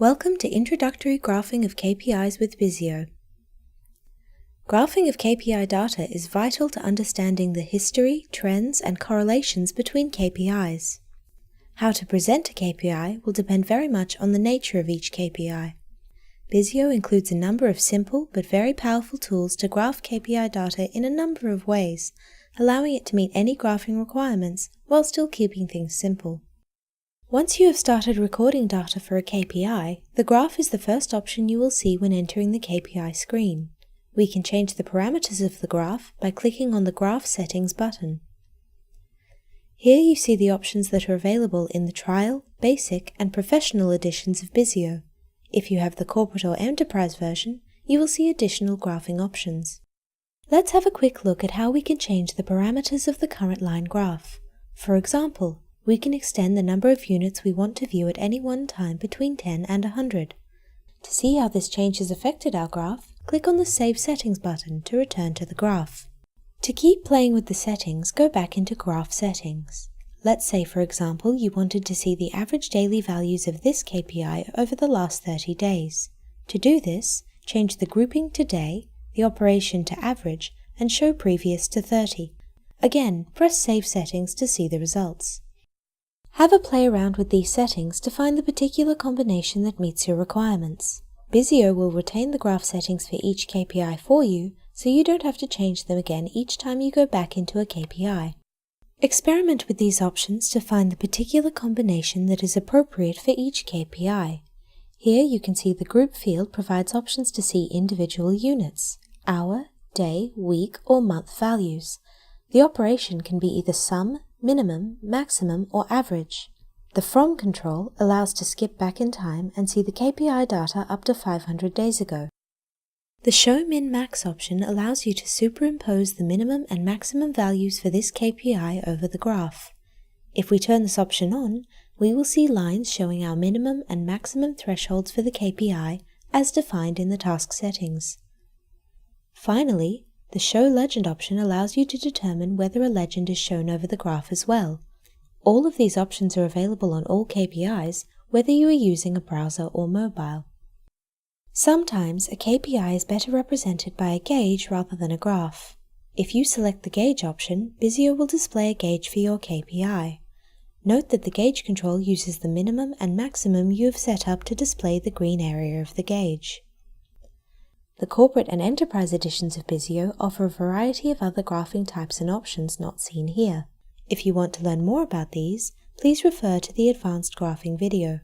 Welcome to Introductory Graphing of KPIs with Bizeo. Graphing of KPI data is vital to understanding the history, trends, and correlations between KPIs. How to present a KPI will depend very much on the nature of each KPI. Bizeo includes a number of simple but very powerful tools to graph KPI data in a number of ways, allowing it to meet any graphing requirements while still keeping things simple. Once you have started recording data for a KPI, the graph is the first option you will see when entering the KPI screen. We can change the parameters of the graph by clicking on the Graph Settings button. Here you see the options that are available in the Trial, Basic, and Professional editions of Bizeo. If you have the Corporate or Enterprise version, you will see additional graphing options. Let's have a quick look at how we can change the parameters of the current line graph. For example, we can extend the number of units we want to view at any one time between 10 and 100. To see how this change has affected our graph, click on the Save Settings button to return to the graph. To keep playing with the settings, go back into Graph Settings. Let's say, for example, you wanted to see the average daily values of this KPI over the last 30 days. To do this, change the grouping to Day, the operation to Average, and Show Previous to 30. Again, press Save Settings to see the results. Have a play around with these settings to find the particular combination that meets your requirements. Bizeo will retain the graph settings for each KPI for you, so you don't have to change them again each time you go back into a KPI. Experiment with these options to find the particular combination that is appropriate for each KPI. Here you can see the group field provides options to see individual units, hour, day, week, or month values. The operation can be either sum, minimum, maximum, or average. The From control allows to skip back in time and see the KPI data up to 500 days ago. The Show Min-Max option allows you to superimpose the minimum and maximum values for this KPI over the graph. If we turn this option on, we will see lines showing our minimum and maximum thresholds for the KPI as defined in the task settings. Finally, the Show Legend option allows you to determine whether a legend is shown over the graph as well. All of these options are available on all KPIs, whether you are using a browser or mobile. Sometimes a KPI is better represented by a gauge rather than a graph. If you select the Gauge option, Bizeo will display a gauge for your KPI. Note that the Gauge control uses the minimum and maximum you have set up to display the green area of the gauge. The Corporate and Enterprise editions of Bizeo offer a variety of other graphing types and options not seen here. If you want to learn more about these, please refer to the Advanced Graphing video.